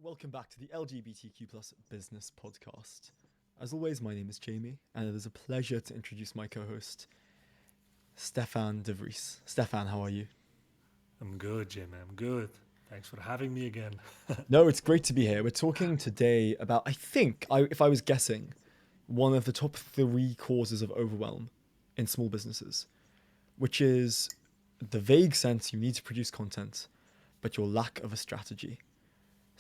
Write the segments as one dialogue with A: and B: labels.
A: Welcome back to the LGBTQ Business Podcast. As always, my name is Jamie, and it is a pleasure to introduce my co-host, Stefaan De Vreese. Stefaan, how are you?
B: I'm good, Jim. I'm good. Thanks for having me again.
A: No, it's great to be here. We're talking today about, if I was guessing, one of the top three causes of overwhelm in small businesses, which is the vague sense you need to produce content, but your lack of a strategy.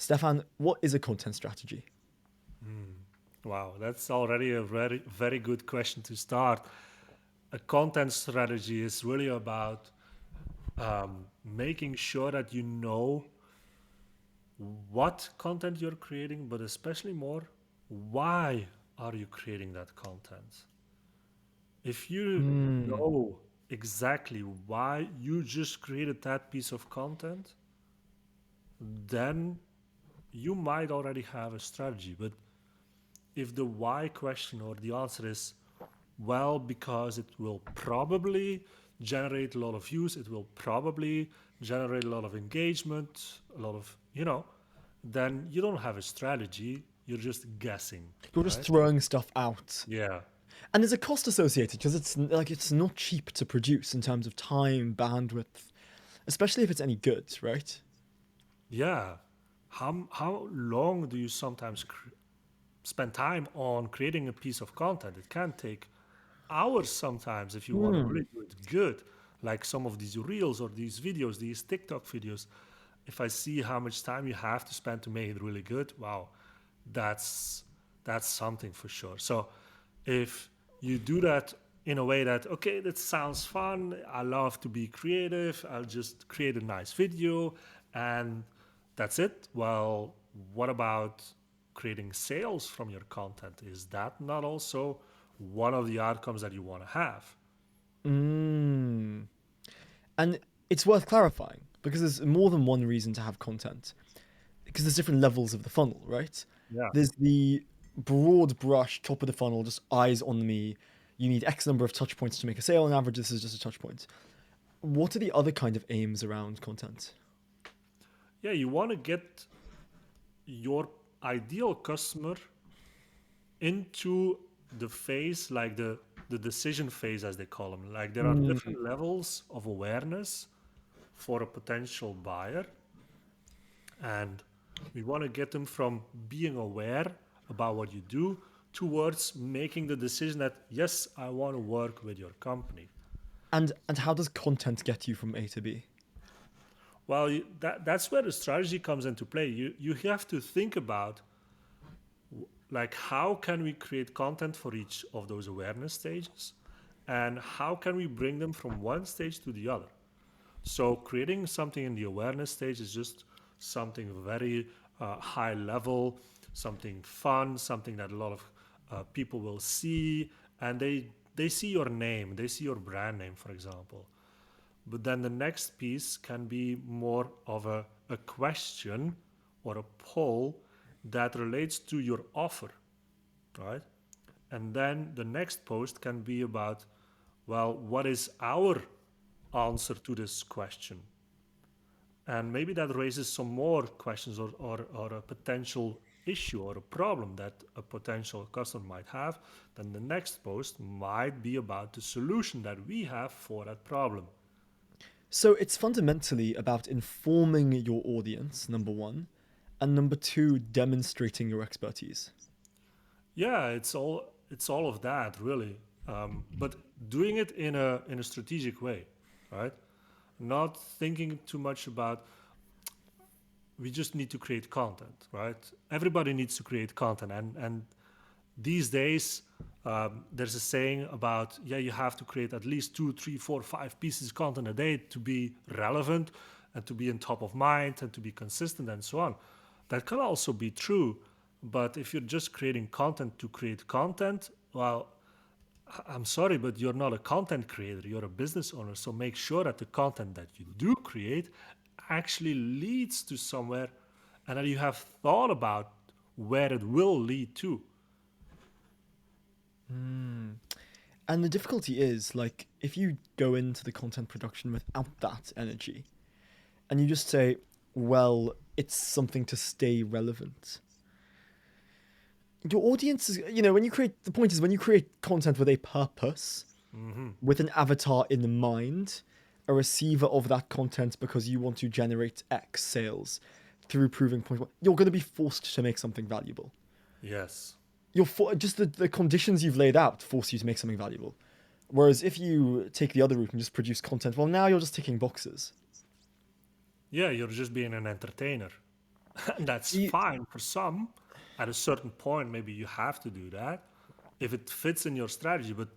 A: Stefaan, what is a content strategy?
B: Wow, that's already a very, very good question to start. A content strategy is really about making sure that you know what content you're creating, but especially more, why are you creating that content? If you
A: Hmm.
B: know exactly why you just created that piece of content, then you might already have a strategy. But if the why question or the answer is, well, because it will probably generate a lot of views, it will probably generate a lot of engagement, a lot of, then you don't have a strategy, you're just guessing,
A: You're just
B: right?
A: throwing stuff out.
B: Yeah.
A: And there's a cost associated because it's not cheap to produce in terms of time, bandwidth, especially if it's any good, right?
B: Yeah. How long do you sometimes spend time on creating a piece of content? It can take hours sometimes if you want to
A: Hmm.
B: really do it good. Like some of these reels or these videos, these TikTok videos. If I see how much time you have to spend to make it really good, wow, that's that's something for sure. So if you do that in a way that, okay, that sounds fun, I love to be creative, I'll just create a nice video and that's it. Well, what about creating sales from your content? Is that not also one of the outcomes that you want to have?
A: Mm. And it's worth clarifying because there's more than one reason to have content because there's different levels of the funnel, right?
B: Yeah.
A: There's the broad brush, top of the funnel, just eyes on me. You need X number of touch points to make a sale. On average, this is just a touch point. What are the other kind of aims around content?
B: Yeah, you want to get your ideal customer into the phase, like the decision phase, as they call them. Like there are
A: Mm.
B: different levels of awareness for a potential buyer, and we want to get them from being aware about what you do towards making the decision that, yes, I want to work with your company.
A: And how does content get you from A to B?
B: Well, that's where the strategy comes into play. You have to think about, like, how can we create content for each of those awareness stages, and how can we bring them from one stage to the other. So creating something in the awareness stage is just something very high level, something fun, something that a lot of people will see, and they see your name, they see your brand name, for example. But then the next piece can be more of a question or a poll that relates to your offer, right? And then the next post can be about, well, what is our answer to this question? And maybe that raises some more questions, or a potential issue or a problem that a potential customer might have. Then the next post might be about the solution that we have for that problem.
A: So it's fundamentally about informing your audience, number one, and number two, demonstrating your expertise.
B: Yeah, it's all of that really, but doing it in a strategic way, right? Not thinking too much about, we just need to create content, right? Everybody needs to create content, and these days there's a saying about, yeah, you have to create at least 2, 3, 4, 5 pieces of content a day to be relevant and to be in top of mind and to be consistent and so on. That can also be true, but if you're just creating content to create content, well, I'm sorry, but you're not a content creator, you're a business owner. So make sure that the content that you do create actually leads to somewhere, and that you have thought about where it will lead to.
A: Mm. And the difficulty is, like, if you go into the content production without that energy, and you just say, well, it's something to stay relevant. Your audience is, when you create, the point is when you create content with a purpose, with an avatar in mind, a receiver of that content because you want to generate X sales through proving point one, you're going to be forced to make something valuable.
B: Yes.
A: Just the conditions you've laid out force you to make something valuable. Whereas if you take the other route and just produce content, well, now you're just ticking boxes.
B: Yeah, you're just being an entertainer. And that's fine for some. At a certain point, maybe you have to do that if it fits in your strategy, but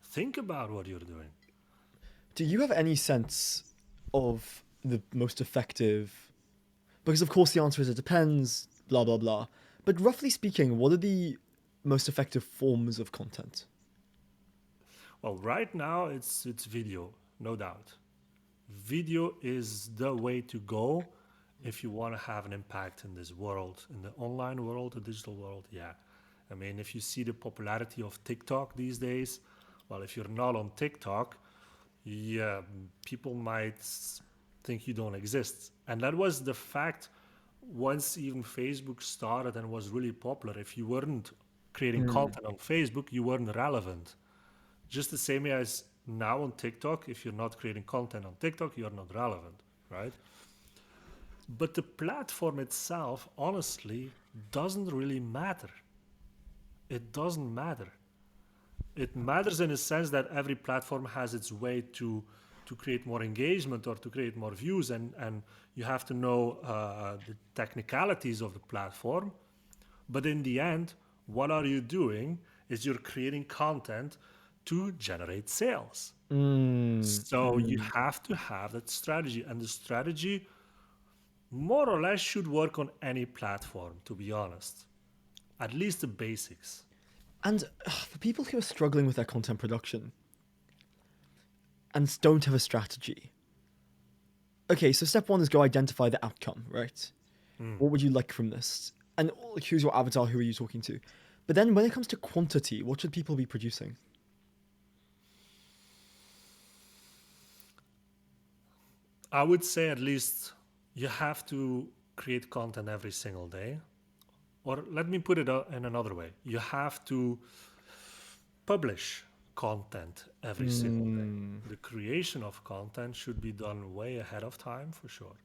B: think about what you're doing.
A: Do you have any sense of the most effective? Because of course the answer is it depends, blah, blah, blah. But roughly speaking, what are the most effective forms of content?
B: Well, right now it's video, no doubt. Video is the way to go if you want to have an impact in this world, in the online world, the digital world. Yeah. I mean, if you see the popularity of TikTok these days, well, if you're not on TikTok, yeah, people might think you don't exist. And that was the fact once even Facebook started and was really popular. If you weren't creating content on Facebook, you weren't relevant. Just the same way as now on TikTok, if you're not creating content on TikTok, you're not relevant, right? But the platform itself, honestly, doesn't really matter. It doesn't matter. It matters in a sense that every platform has its way to create more engagement or to create more views, and you have to know the technicalities of the platform. But in the end, what are you doing is you're creating content to generate sales. So you have to have that strategy, and the strategy more or less should work on any platform, to be honest. At least the basics.
A: And for people who are struggling with their content production and don't have a strategy, okay, so step one is go identify the outcome, right? What would you like from this? And who's your avatar? Who are you talking to? But then when it comes to quantity, what should people be producing?
B: I would say at least you have to create content every single day. Or let me put it in another way. You have to publish content every single day. The creation of content should be done way ahead of time, for sure.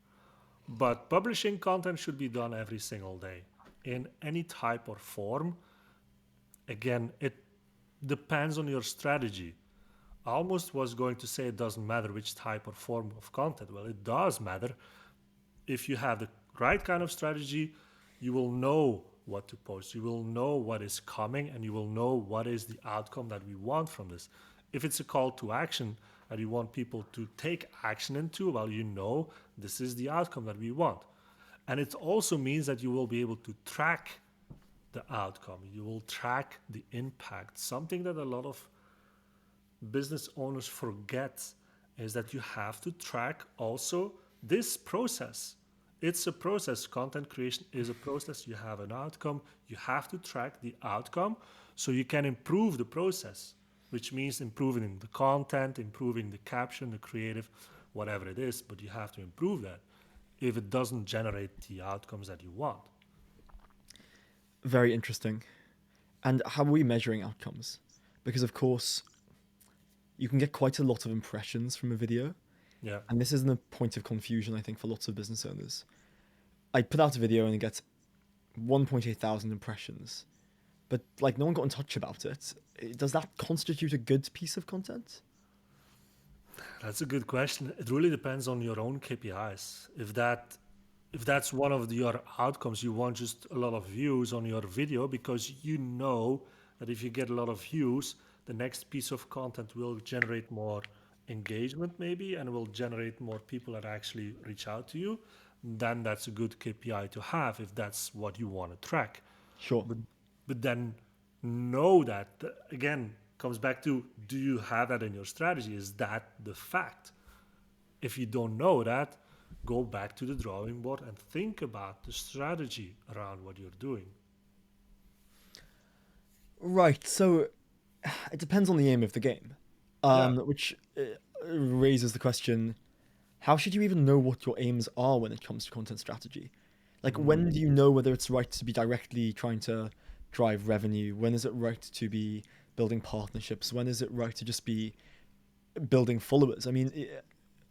B: But publishing content should be done every single day in any type or form. Again, it depends on your strategy. I almost was going to say it doesn't matter which type or form of content. Well, it does matter. If you have the right kind of strategy, you will know what to post. You will know what is coming, and you will know what is the outcome that we want from this. If it's a call to action that you want people to take action into, well, you know this is the outcome that we want. And it also means that you will be able to track the outcome. You will track the impact. Something that a lot of business owners forget is that you have to track also this process. It's a process. Content creation is a process. You have an outcome. You have to track the outcome so you can improve the process, which means improving the content, improving the caption, the creative, whatever it is. But you have to improve that if it doesn't generate the outcomes that you want.
A: Very interesting. And how are we measuring outcomes? Because, of course, you can get quite a lot of impressions from a video.
B: Yeah.
A: And this is a point of confusion, I think, for lots of business owners. I put out a video and it gets 1.8 thousand impressions, but like no one got in touch about it. Does that constitute a good piece of content?
B: That's a good question. It really depends on your own KPIs. If that's one of your outcomes, you want just a lot of views on your video because you know that if you get a lot of views, the next piece of content will generate more engagement maybe and will generate more people that actually reach out to you, then that's a good KPI to have if that's what you want to track.
A: Sure.
B: But then know that, again, comes back to, do you have that in your strategy? Is that the fact? If you don't know that, go back to the drawing board and think about the strategy around what you're doing.
A: Right, so it depends on the aim of the game, which raises the question, how should you even know what your aims are when it comes to content strategy? Like, when do you know whether it's right to be directly trying to drive revenue? When is it right to be building partnerships? When is it right to just be building followers? I mean,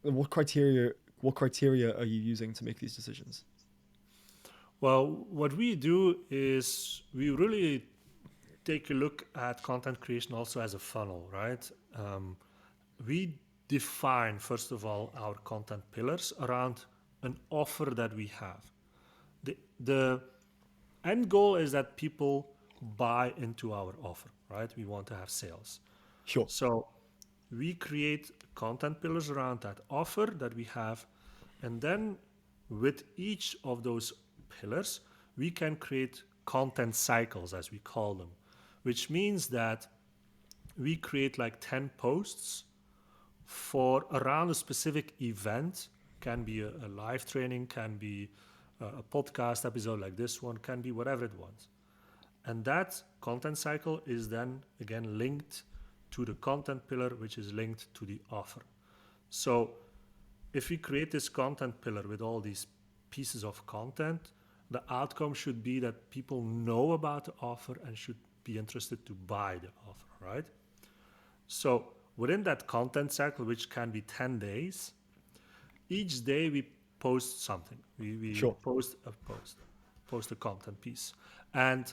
A: what criteria are you using to make these decisions?
B: Well, what we do is we really take a look at content creation also as a funnel, right? We define, first of all, our content pillars around an offer that we have. The end goal is that people buy into our offer, right? We want to have sales.
A: Sure.
B: So we create content pillars around that offer that we have. And then with each of those pillars, we can create content cycles, as we call them, which means that we create like 10 posts for around a specific event. Can be a live training, can be a podcast episode like this one, can be whatever it wants. And that content cycle is then again linked to the content pillar, which is linked to the offer. So if we create this content pillar with all these pieces of content, the outcome should be that people know about the offer and should be interested to buy the offer, right? So within that content cycle, which can be 10 days, each day we post something. We
A: Sure.
B: post a content piece. And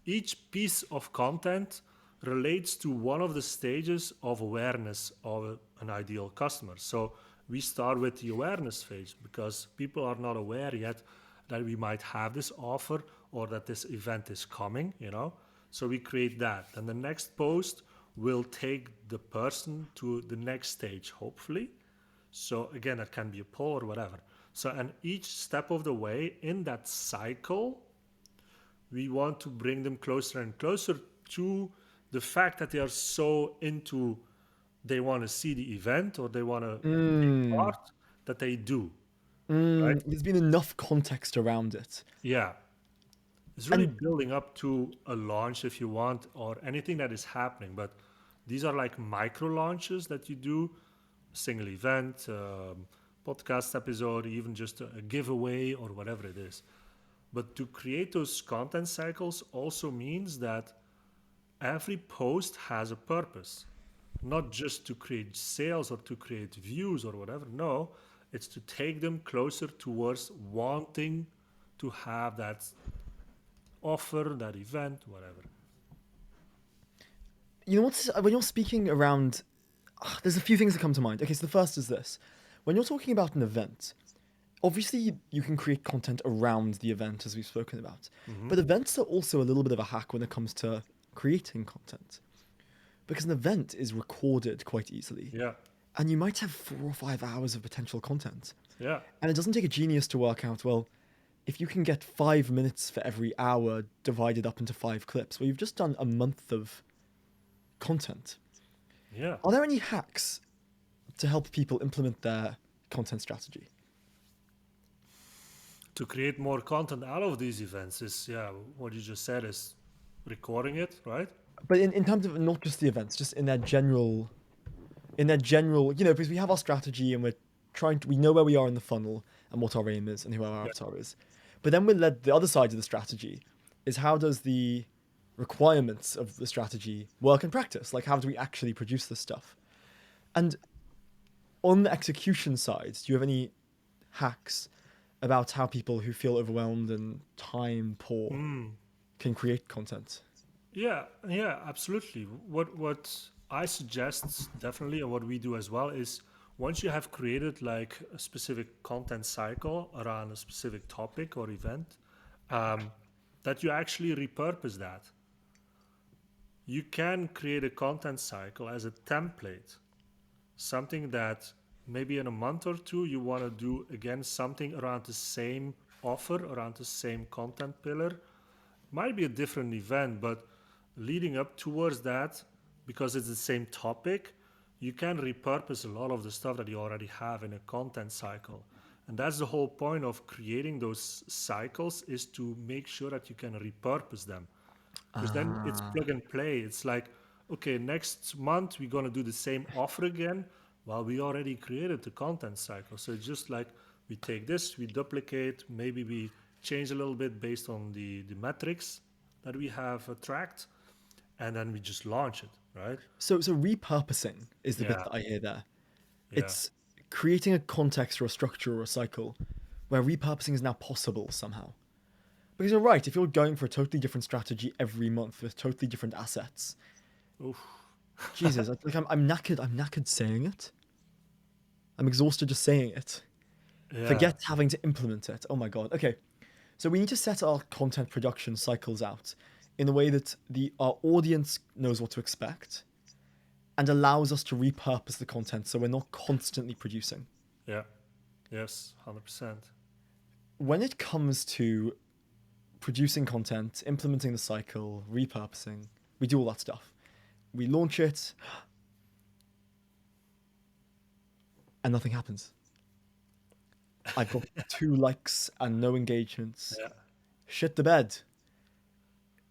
B: each piece of content relates to one of the stages of awareness of an ideal customer. So we start with the awareness phase because people are not aware yet that we might have this offer or that this event is coming, you know. So we create that. And the next post will take the person to the next stage, hopefully. So again, that can be a poll or whatever. So, and each step of the way in that cycle, we want to bring them closer and closer to the fact that they are so into, they want to see the event or they want to take part, that they do, right?
A: There's been enough context around it.
B: Yeah. It's really
A: And
B: building up to a launch if you want, or anything that is happening. But these are like micro launches that you do, single event, podcast episode, even just a giveaway or whatever it is. But to create those content cycles also means that every post has a purpose, not just to create sales or to create views or whatever. No, it's to take them closer towards wanting to have that offer, that event, whatever.
A: you know what's when you're speaking around, there's a few things that come to mind. Okay, so the first is this: when you're talking about an event, obviously you can create content around the event, as we've spoken about. But events are also a little bit of a hack when it comes to creating content, because an event is recorded quite easily,
B: Yeah,
A: and you might have 4 or 5 hours of potential content.
B: yeah,
A: And it doesn't take a genius to work out, well, if you can get 5 minutes for every hour divided up into 5 clips, well, you've just done a month of content.
B: yeah.
A: Are there any hacks to help people implement their content strategy?
B: To create more content out of these events is, yeah, what you just said is recording it, right?
A: But in terms of not just the events, just in their general, because we have our strategy and we know where we are in the funnel and what our aim is and who our
B: Yeah.
A: avatar is. But then the other side of the strategy is, how does the requirements of the strategy work in practice? Like, how do we actually produce this stuff? And on the execution side, do you have any hacks about how people who feel overwhelmed and time poor can create content?
B: Yeah, absolutely. What I suggest definitely, and what we do as well, is once you have created like a specific content cycle around a specific topic or event, that you actually repurpose that. You can create a content cycle as a template, something that maybe in a month or two you want to do again something around the same offer, around the same content pillar. Might be a different event, but leading up towards that, because it's the same topic, you can repurpose a lot of the stuff that you already have in a content cycle. And that's the whole point of creating those cycles, is to make sure that you can repurpose them. Because then it's plug and play. It's like, okay, next month we're going to do the same offer again. Well, we already created the content cycle. So it's just like we take this, we duplicate, maybe we change a little bit based on the metrics that we have tracked, and then we just launch it, right?
A: So repurposing is the bit
B: Yeah,
A: that I hear there.
B: yeah.
A: It's creating a context or a structure or a cycle where repurposing is now possible somehow. Because you're right, if you're going for a totally different strategy every month with totally different assets,
B: Oof.
A: Jesus, I'm knackered. I'm knackered saying it. I'm exhausted just saying it.
B: Yeah,
A: Forget having to implement it. Oh my god. Okay, so we need to set our content production cycles out in a way that our audience knows what to expect and allows us to repurpose the content so we're not constantly producing.
B: yeah, yes, 100%.
A: When it comes to producing content, implementing the cycle, repurposing, we do all that stuff. We launch it, and nothing happens. I've got 2 likes and no engagements.
B: Yeah.
A: Shit the bed.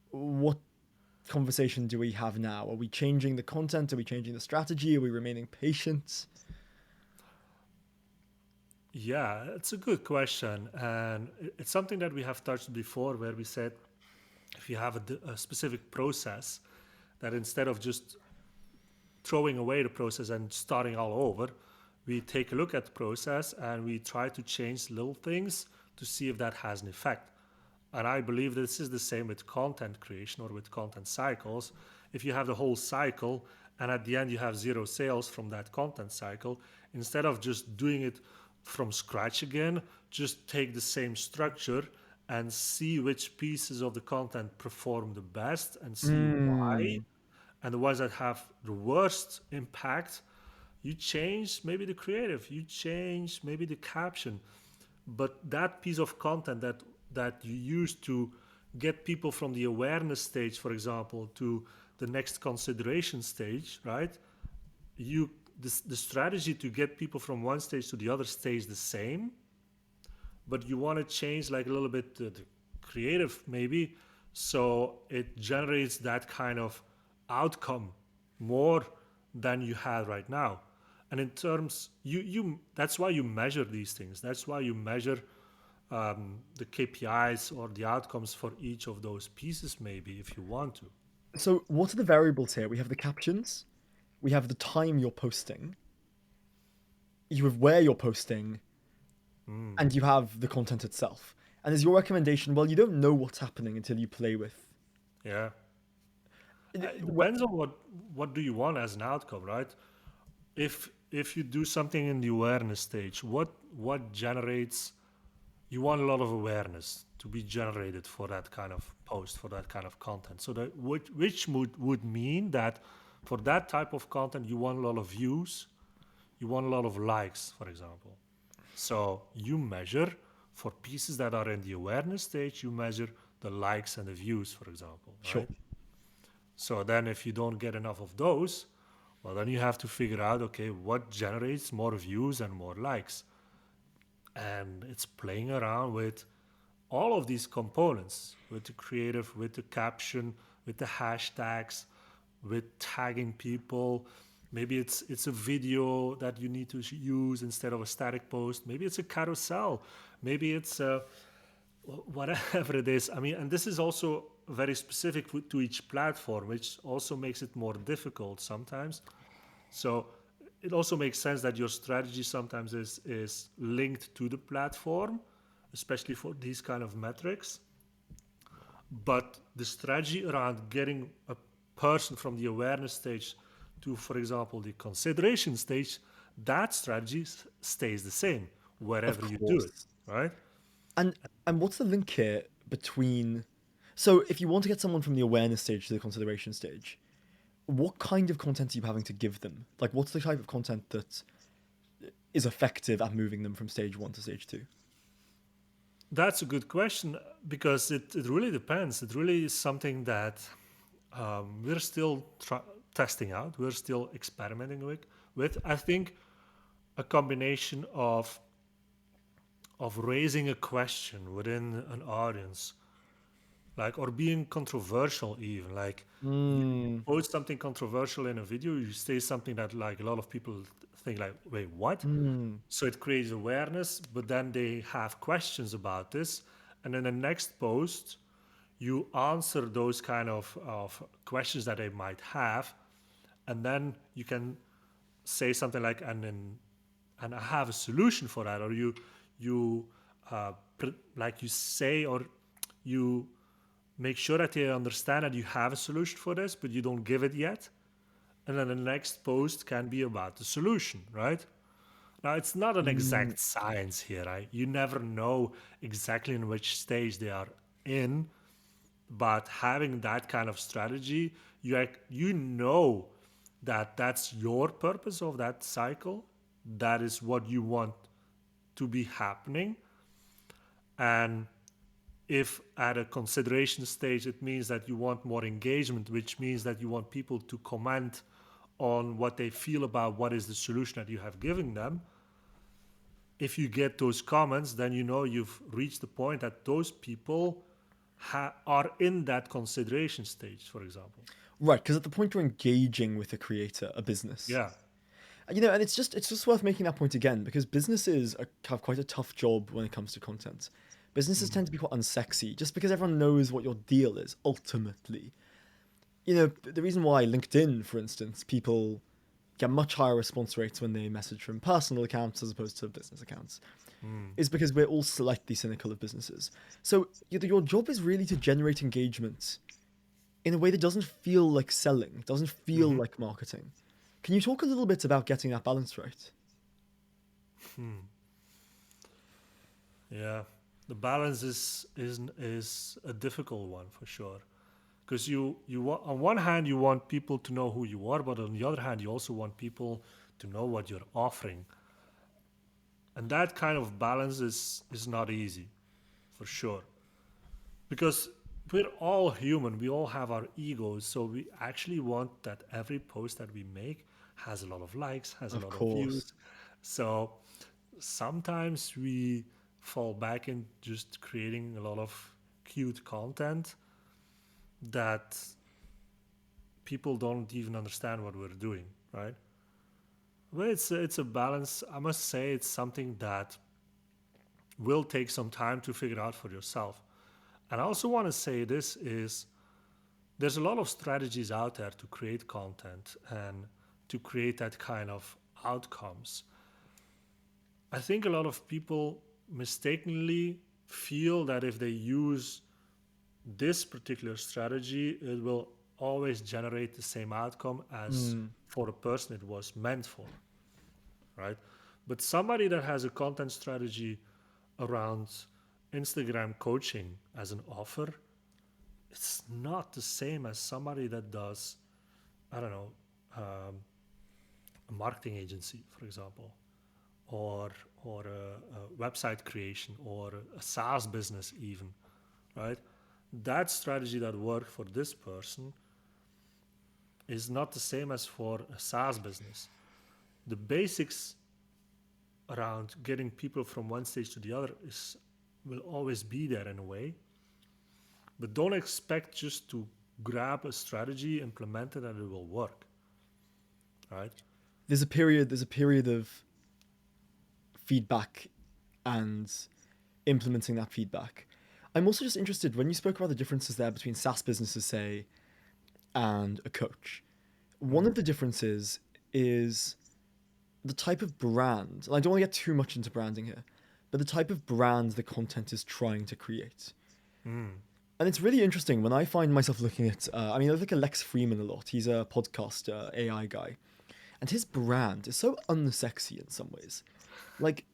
A: What conversation do we have now? Are we changing the content? Are we changing the strategy? Are we remaining patient?
B: Yeah, it's a good question. And it's something that we have touched before where we said if you have a specific process, that instead of just throwing away the process and starting all over, we take a look at the process and we try to change little things to see if that has an effect. And I believe this is the same with content creation or with content cycles. If you have the whole cycle and at the end you have 0 sales from that content cycle, instead of just doing it from scratch again, just take the same structure and see which pieces of the content perform the best and see why.
A: Mm.
B: And the ones that have the worst impact, you change maybe the creative, you change maybe the caption, but that piece of content that you use to get people from the awareness stage, for example, to the next consideration stage, right? The strategy to get people from one stage to the other stays the same, but you want to change like a little bit the creative maybe, so it generates that kind of outcome more than you have right now. And in terms, you that's why you measure these things. That's why you measure the KPIs or the outcomes for each of those pieces, maybe if you want to.
A: So, what are the variables here? We have the captions, we have the time you're posting, you have where you're posting, and you have the content itself. And is your recommendation, well, you don't know what's happening until you play with.
B: Yeah, it
A: Wh-
B: depends on what do you want as an outcome, right? If you do something in the awareness stage, what generates, you want a lot of awareness to be generated for that kind of post, for that kind of content. So that which would mean that for that type of content you want a lot of views, you want a lot of likes, for example. So you measure for pieces that are in the awareness stage, you measure the likes and the views, for example,
A: Sure.
B: right? So then if you don't get enough of those, well, then you have to figure out, okay, what generates more views and more likes? And it's playing around with all of these components, with the creative, with the caption, with the hashtags, with tagging people. Maybe it's a video that you need to use instead of a static post. Maybe it's a carousel. Maybe it's whatever it is. I mean, and this is also very specific to each platform, which also makes it more difficult sometimes. So it also makes sense that your strategy sometimes is linked to the platform, especially for these kind of metrics. But the strategy around getting a person from the awareness stage to, for example, the consideration stage, that strategy stays the same
A: Of
B: wherever you do it,
A: course.
B: right?
A: And what's the link here between? So, if you want to get someone from the awareness stage to the consideration stage, what kind of content are you having to give them? Like, what's the type of content that is effective at moving them from stage 1 to stage 2?
B: That's a good question because it really depends. It really is something that we're still testing out. We're still experimenting with. I think a combination of raising a question within an audience, like, or being controversial even, like you
A: Mm,
B: post something controversial in a video, you say something that like a lot of people think like, wait, what?
A: mm,
B: So it creates awareness, but then they have questions about this, And in the next post, you answer those kind of questions that they might have, and then you can say something like, and I have a solution for that, or you like you say, or you make sure that they understand that you have a solution for this, but you don't give it yet. And then the next post can be about the solution, right? Now, it's not an exact science here, right? You never know exactly in which stage they are in, but having that kind of strategy, you know that that's your purpose of that cycle. That is what you want to be happening. And if at a consideration stage it means that you want more engagement, which means that you want people to comment on what they feel about what is the solution that you have given them, if you get those comments, then you know you've reached the point that those people are in that consideration stage, for example.
A: Right, because at the point you're engaging with a creator, a business,
B: Yeah.
A: and it's just worth making that point again, because businesses have quite a tough job when it comes to content. Businesses tend to be quite unsexy, just because everyone knows what your deal is ultimately. The reason why LinkedIn, for instance, people get much higher response rates when they message from personal accounts as opposed to business accounts, is because we're all slightly cynical of businesses. So your job is really to generate engagement in a way that doesn't feel like selling, doesn't feel like marketing. Can you talk a little bit about getting that balance right?
B: Yeah, the balance is a difficult one for sure, because on one hand you want people to know who you are, but on the other hand you also want people to know what you're offering, and that kind of balance is not easy, for sure, because we're all human. We all have our egos, so we actually want that every post that we make has a lot of likes, has a
A: Of
B: lot of
A: course.
B: views. So sometimes we fall back in just creating a lot of cute content that people don't even understand what we're doing, right? But it's a balance. I must say it's something that will take some time to figure out for yourself. And I also want to say this is there's a lot of strategies out there to create content and to create that kind of outcomes. I think a lot of people mistakenly feel that if they use this particular strategy, it will always generate the same outcome as for the person it was meant for, right? But somebody that has a content strategy around Instagram coaching as an offer, it's not the same as somebody that does, I don't know, um, a marketing agency, for example, or a website creation, or a SaaS business even, right? That strategy that worked for this person is not the same as for a SaaS business. The basics around getting people from one stage to the other will always be there in a way, but don't expect just to grab a strategy, implement it, and it will work, right?
A: There's a period of feedback and implementing that feedback. I'm also just interested when you spoke about the differences there between SaaS businesses, say, and a coach. One of the differences is the type of brand. And I don't want to get too much into branding here, but the type of brand the content is trying to create. And it's really interesting when I find myself looking at, I look at Lex Freeman a lot. He's a podcaster, AI guy. And his brand is so unsexy in some ways. Like,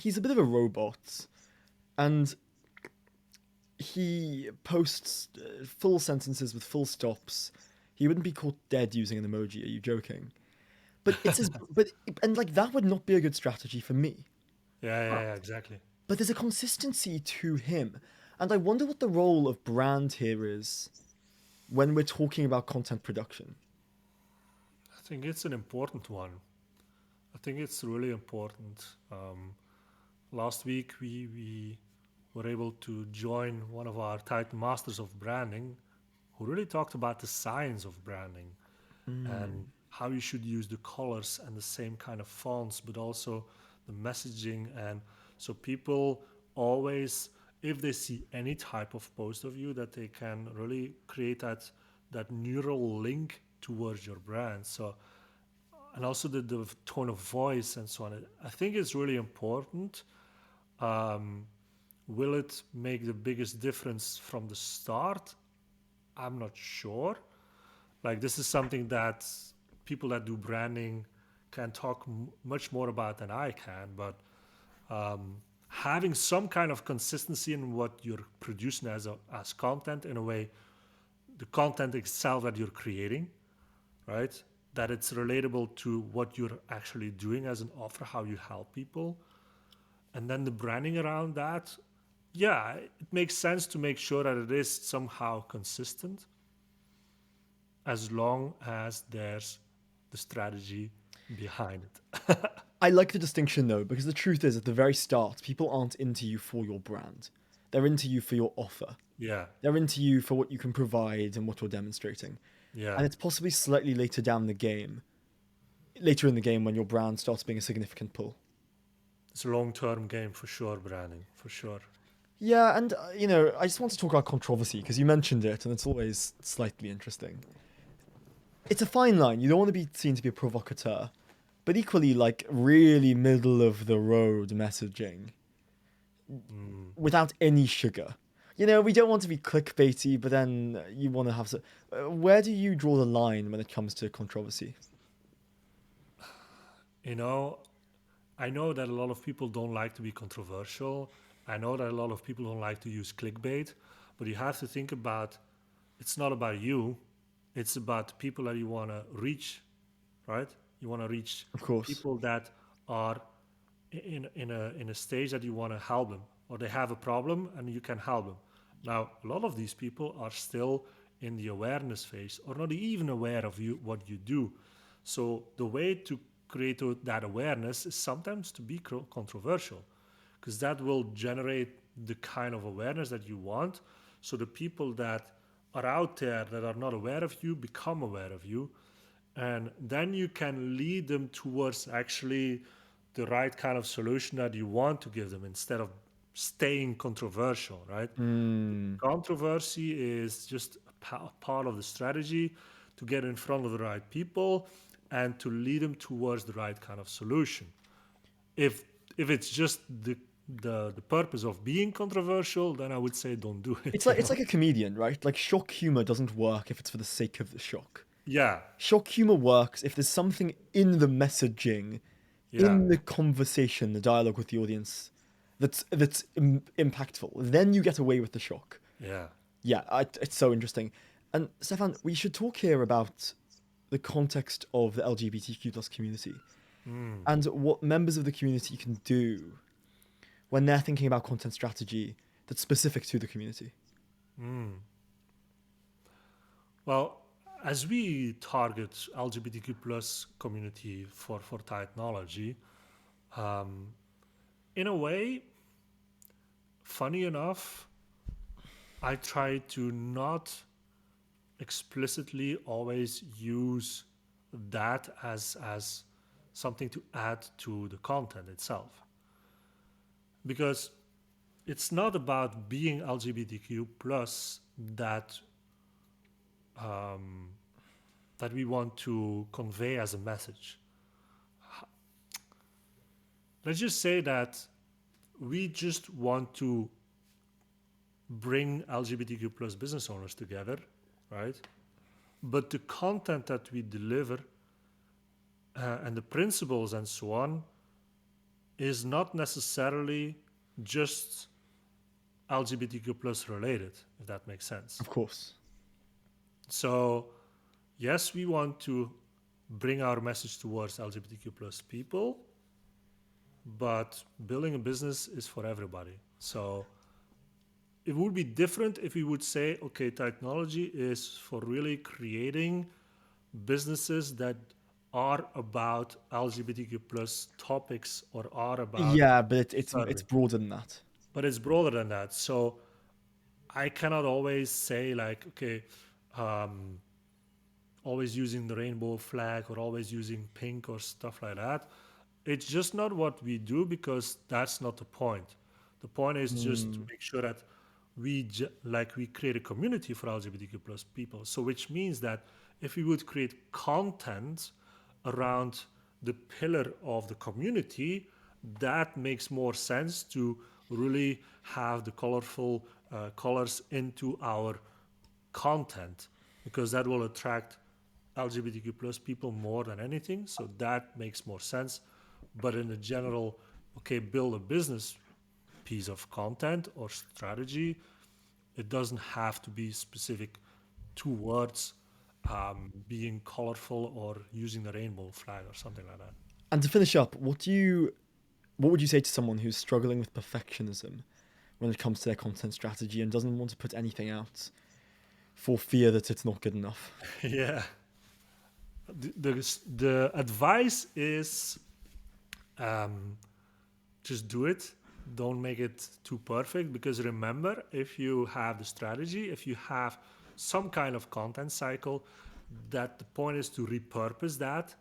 A: he's a bit of a robot. And he posts full sentences with full stops. He wouldn't be caught dead using an emoji. Are you joking? But and that would not be a good strategy for me.
B: Yeah, exactly.
A: But there's a consistency to him. And I wonder what the role of brand here is when we're talking about content production.
B: I think it's an important one. I think it's really important. Last week, we were able to join one of our Titan Masters of Branding who really talked about the science of branding and how you should use the colors and the same kind of fonts, but also the messaging. And so people always if they see any type of post of you, that they can really create that neural link towards your brand. So, and also the tone of voice and so on. I think it's really important. Um, will it make the biggest difference from the start? I'm not sure. Like, this is something that people that do branding can talk much more about than I can. But having some kind of consistency in what you're producing as content, in a way, the content itself that you're creating, right? That it's relatable to what you're actually doing as an offer, how you help people. And then the branding around that, yeah, it makes sense to make sure that it is somehow consistent, as long as there's the strategy behind it.
A: I like the distinction though, because the truth is, at the very start, people aren't into you for your brand. They're into you for your offer.
B: Yeah,
A: They're into you for what you can provide and what you're demonstrating.
B: yeah.
A: And it's possibly slightly later in the game when your brand starts being a significant pull.
B: It's a long-term game for sure, branding, for sure.
A: Yeah, and I just want to talk about controversy because you mentioned it, and it's always slightly interesting. It's a fine line. You don't want to be seen to be a provocateur, but equally, like, really middle of the road messaging without any sugar. We don't want to be clickbaity, but then you want to have some. Where do you draw the line when it comes to controversy?
B: You know, I know that a lot of people don't like to be controversial. I know that a lot of people don't like to use clickbait, but you have to think about, it's not about you, it's about the people that you want to reach, right? You want to reach
A: Of course.
B: people that are in a stage that you want to help them, or they have a problem and you can help them. Now, a lot of these people are still in the awareness phase, or not even aware of what you do. So the way to create that awareness is sometimes to be controversial, because that will generate the kind of awareness that you want. So the people that are out there that are not aware of you become aware of you, and then you can lead them towards actually the right kind of solution that you want to give them, instead of staying controversial, right?
A: Mm.
B: Controversy is just a part of the strategy to get in front of the right people and to lead them towards the right kind of solution. If it's just the purpose of being controversial, then I would say don't do it.
A: It's like a comedian, right? Like, shock humor doesn't work if it's for the sake of the shock.
B: Yeah,
A: Shock humor works if there's something in the messaging,
B: yeah,
A: in the conversation, the dialogue with the audience, that's impactful. Then you get away with the shock.
B: yeah.
A: Yeah, it's so interesting. And Stefan, we should talk here about the context of the LGBTQ plus community and what members of the community can do when they're thinking about content strategy that's specific to the community.
B: Well, as we target LGBTQ plus community for Titanology, in a way, funny enough, I try to not explicitly always use that as something to add to the content itself, because it's not about being LGBTQ plus that that we want to convey as a message. Let's just say that we just want to bring LGBTQ plus business owners together, right? But the content that we deliver and the principles and so on is not necessarily just LGBTQ plus related, if that makes sense.
A: Of course.
B: So, yes, we want to bring our message towards LGBTQ plus people, but building a business is for everybody. So it would be different if we would say, okay, technology is for really creating businesses that are about LGBTQ plus topics, or are about
A: Yeah, but it's
B: serving.
A: broader than that.
B: But it's broader than that. So I cannot always say, like, okay, always using the rainbow flag or always using pink or stuff like that. It's just not what we do, because that's not the point. The point is just to make sure that we create a community for LGBTQ plus people. So which means that if we would create content around the pillar of the community, that makes more sense to really have the colorful colors into our content, because that will attract LGBTQ plus people more than anything. So that makes more sense. But in a general, okay, build a business piece of content or strategy, it doesn't have to be specific towards being colorful or using the rainbow flag or something like that.
A: And to finish up, what would you say to someone who's struggling with perfectionism when it comes to their content strategy and doesn't want to put anything out for fear that it's not good enough?
B: Yeah. The advice is just do it. Don't make it too perfect, because remember, if you have the strategy, if you have some kind of content cycle, that the point is to repurpose that.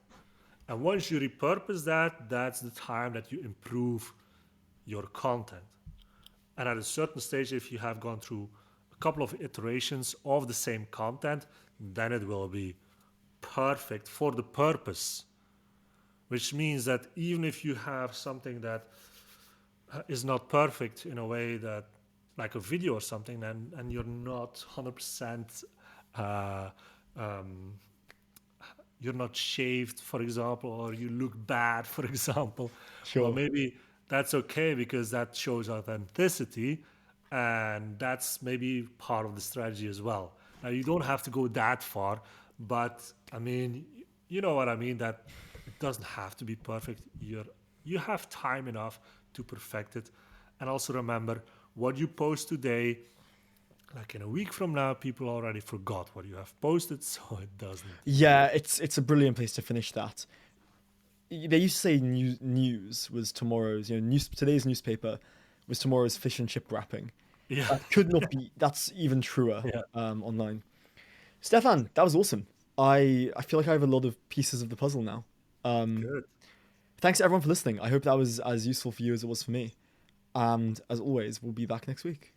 B: And once you repurpose that, that's the time that you improve your content. And at a certain stage, if you have gone through a couple of iterations of the same content, then it will be perfect for the purpose. Which means that even if you have something that is not perfect in a way that, like a video or something, and you're not 100%, you're not shaved, for example, or you look bad, for example,
A: Sure.
B: well, maybe that's okay, because that shows authenticity, and that's maybe part of the strategy as well. Now, you don't have to go that far, but I mean, you know what I mean, that it doesn't have to be perfect. You have time enough to perfect it. And also remember, what you post today, like in a week from now, people already forgot what you have posted, so it doesn't.
A: Yeah, it's a brilliant place to finish that. They used to say news was tomorrow's, today's newspaper was tomorrow's fish and chip wrapping.
B: Yeah.
A: That could not be, that's even truer
B: Yeah.
A: online. Stefan, that was awesome. I feel like I have a lot of pieces of the puzzle now.
B: Good.
A: Thanks everyone for listening. I hope that was as useful for you as it was for me. And as always, we'll be back next week.